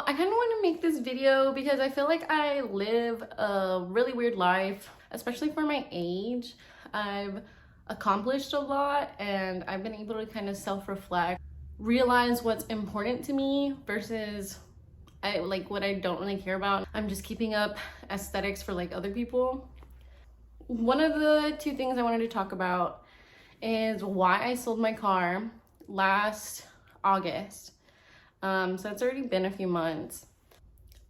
I kind of want to make this video because I feel like I live a really weird life, especially for my age. I've accomplished a lot and I've been able to kind of self-reflect, realize what's important to me versus what I don't really care about. I'm just keeping up aesthetics for like other people. One of the two things I wanted to talk about is why I sold my car last August. So it's already been a few months.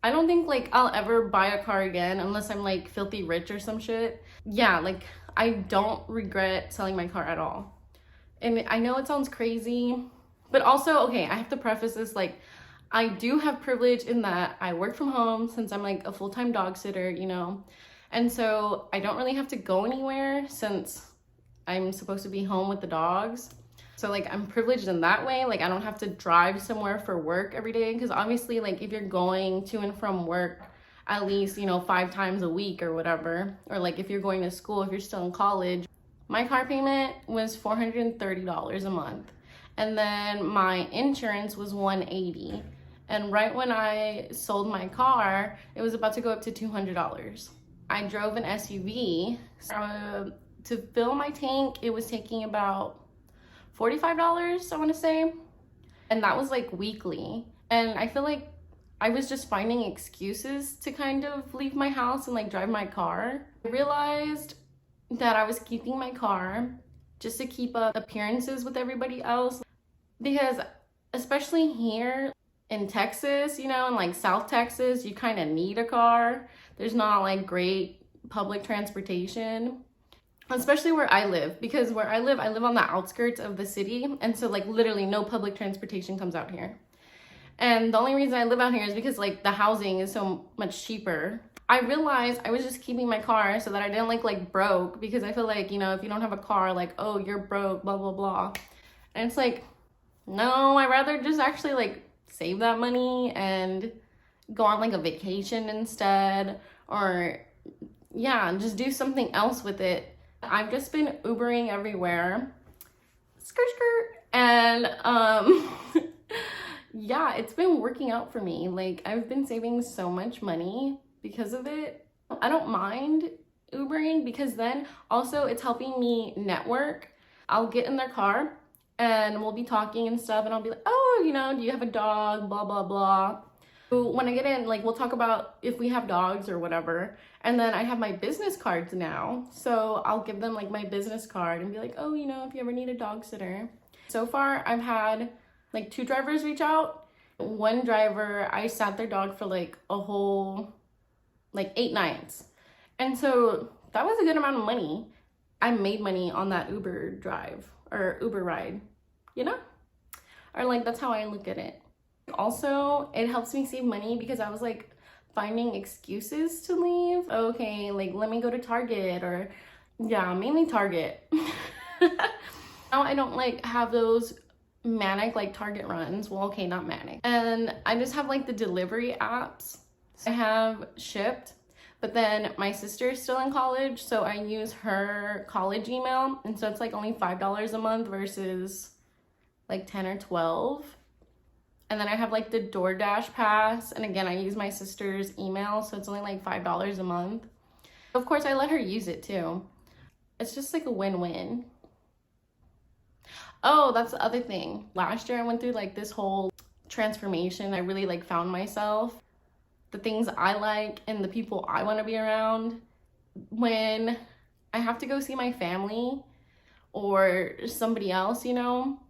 I don't think like I'll ever buy a car again unless I'm like filthy rich or some shit. Yeah, like I don't regret selling my car at all. And I know it sounds crazy, but also, okay, I have to preface this, like I do have privilege in that I work from home since I'm like a full-time dog sitter, you know? And so I don't really have to go anywhere since I'm supposed to be home with the dogs. So like I'm privileged in that way. Like I don't have to drive somewhere for work every day, because obviously like if you're going to and from work at least, you know, 5 times a week or whatever, or like if you're going to school, if you're still in college, my car payment was $430 a month. And then my insurance was $180. And right when I sold my car, it was about to go up to $200. I drove an SUV. To fill my tank, it was taking about $45, I want to say. And that was like weekly. And I feel like I was just finding excuses to kind of leave my house and like drive my car. I realized that I was keeping my car just to keep up appearances with everybody else. Because especially here in Texas, you know, in like South Texas, you kind of need a car. There's not like great public transportation. Especially where I live, because where I live on the outskirts of the city, and so like literally no public transportation comes out here. And the only reason I live out here is because like the housing is so much cheaper. I realized I was just keeping my car so that I didn't like broke, because I feel like, you know, if you don't have a car, like, oh, you're broke, blah blah blah. And it's like, no, I'd rather just actually like save that money and go on like a vacation instead, or yeah, just do something else with it. I've just been Ubering everywhere, skirt, and yeah, it's been working out for me. Like I've been saving so much money because of it. I don't mind Ubering because then also it's helping me network. I'll get in their car and we'll be talking and stuff, and I'll be like, oh, you know, do you have a dog, blah blah blah. When I get in, like, we'll talk about if we have dogs or whatever. And then I have my business cards now. So I'll give them like my business card and be like, oh, you know, if you ever need a dog sitter. So far, I've had like 2 drivers reach out. One driver, I sat their dog for like a whole, like 8 nights. And so that was a good amount of money. I made money on that Uber drive or Uber ride, you know? Or like, that's how I look at it. Also, it helps me save money because I was like finding excuses to leave. Okay, like let me go to Target, or yeah, mainly Target. Now I don't like have those manic like Target runs. Well, okay, not manic. And I just have like the delivery apps. I have Shipped, but then my sister is still in college, so I use her college email, and so it's like only $5 a month versus like 10 or 12. And then I have like the DoorDash pass. And again, I use my sister's email, so it's only like $5 a month. Of course, I let her use it too. It's just like a win-win. Oh, that's the other thing. Last year I went through like this whole transformation. I really like found myself, the things I like and the people I want to be around. When I have to go see my family or somebody else, you know,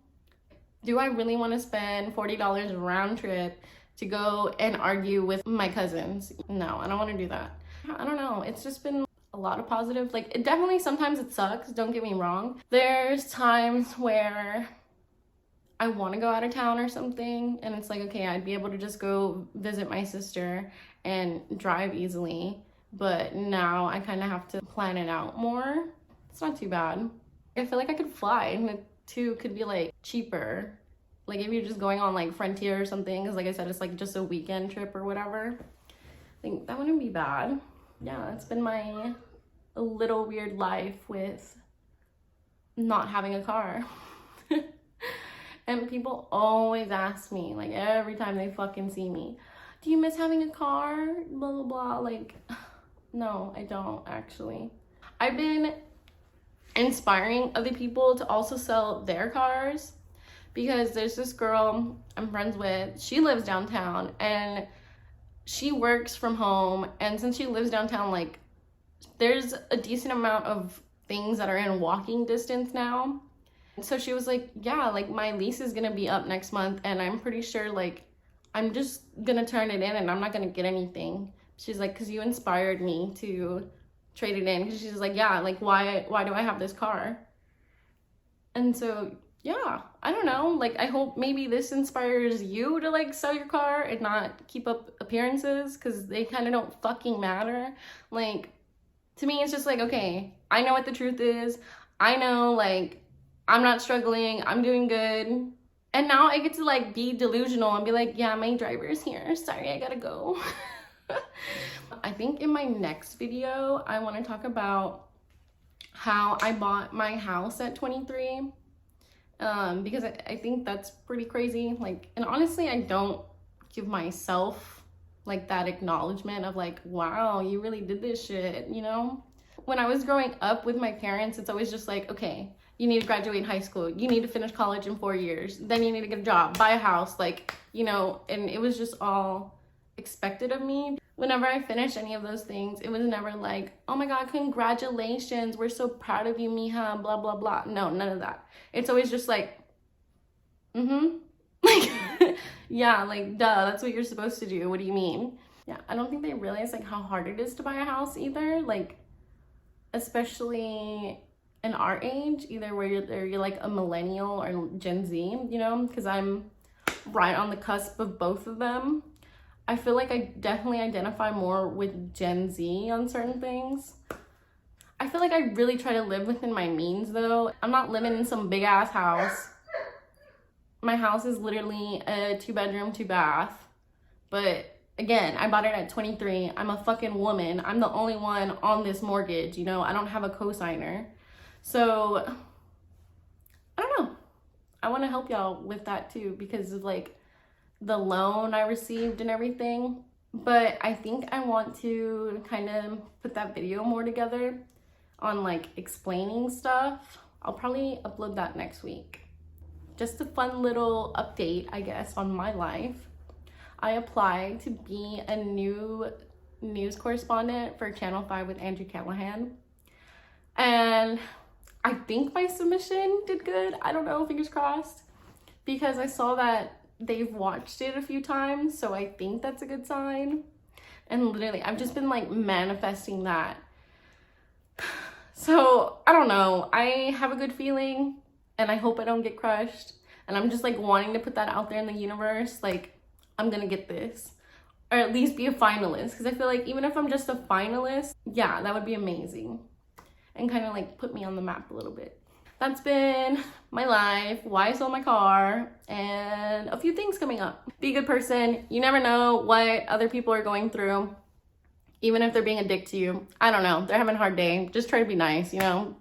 do I really want to spend $40 round trip to go and argue with my cousins? No, I don't want to do that. I don't know. It's just been a lot of positive. Like, it definitely, sometimes it sucks. Don't get me wrong. There's times where I want to go out of town or something, and it's like, okay, I'd be able to just go visit my sister and drive easily. But now I kind of have to plan it out more. It's not too bad. I feel like I could fly, and it too could be like cheaper, like if you're just going on like Frontier or something, because like I said, it's like just a weekend trip or whatever. I think that wouldn't be bad. Yeah, it's been my little weird life with not having a car. And people always ask me, like every time they fucking see me, do you miss having a car? Blah, blah, blah. Like, no, I don't actually. I've been inspiring other people to also sell their cars because there's this girl I'm friends with. She lives downtown and she works from home. And since she lives downtown, like, there's a decent amount of things that are in walking distance now. So she was like, yeah, like my lease is gonna be up next month and I'm pretty sure like I'm just gonna turn it in and I'm not gonna get anything. She's like, because you inspired me to trade it in. Because she's like, yeah, like why do I have this car? And so yeah, I don't know, like I hope maybe this inspires you to like sell your car and not keep up appearances, because they kind of don't fucking matter. Like, to me it's just like, okay, I know what the truth is. I know like I'm not struggling, I'm doing good. And now I get to like be delusional and be like, yeah, my driver's here, sorry, I gotta go. I think in my next video I want to talk about how I bought my house at 23, because I think that's pretty crazy. Like, and honestly I don't give myself like that acknowledgement of like, wow, you really did this shit, you know? When I was growing up with my parents, it's always just like, okay, you need to graduate high school, you need to finish college in 4 years, then you need to get a job, buy a house, like, you know, and it was just all expected of me. Whenever I finished any of those things, it was never like, oh my god, congratulations, we're so proud of you, mija, blah blah blah. No, none of that. It's always just like, like, yeah, like, duh, that's what you're supposed to do, what do you mean? Yeah, I don't think they realize like how hard it is to buy a house either, like, especially in our age, either where you're like a millennial or Gen Z, you know, because I'm right on the cusp of both of them. I feel like I definitely identify more with Gen Z on certain things. I feel like I really try to live within my means though. I'm not living in some big ass house. My house is literally a 2-bedroom, 2-bath. But again, I bought it at 23. I'm a fucking woman. I'm the only one on this mortgage, you know? I don't have a cosigner. So, I don't know. I want to help y'all with that too because of like the loan I received and everything. But I think I want to kind of put that video more together on like explaining stuff. I'll probably upload that next week. Just a fun little update, I guess, on my life. I applied to be a new news correspondent for Channel 5 with Andrew Callahan. And I think my submission did good. I don't know, fingers crossed. Because I saw that they've watched it a few times, so I think that's a good sign. And literally, I've just been like manifesting that. So, I don't know. I have a good feeling, and I hope I don't get crushed. And I'm just like wanting to put that out there in the universe. Like, I'm gonna get this. Or at least be a finalist. Because I feel like even if I'm just a finalist, yeah, that would be amazing. And kind of like put me on the map a little bit. That's been my life, why I sold my car, and a few things coming up. Be a good person. You never know what other people are going through, even if they're being a dick to you. I don't know. They're having a hard day. Just try to be nice, you know?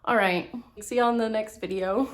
All right. See y'all in the next video.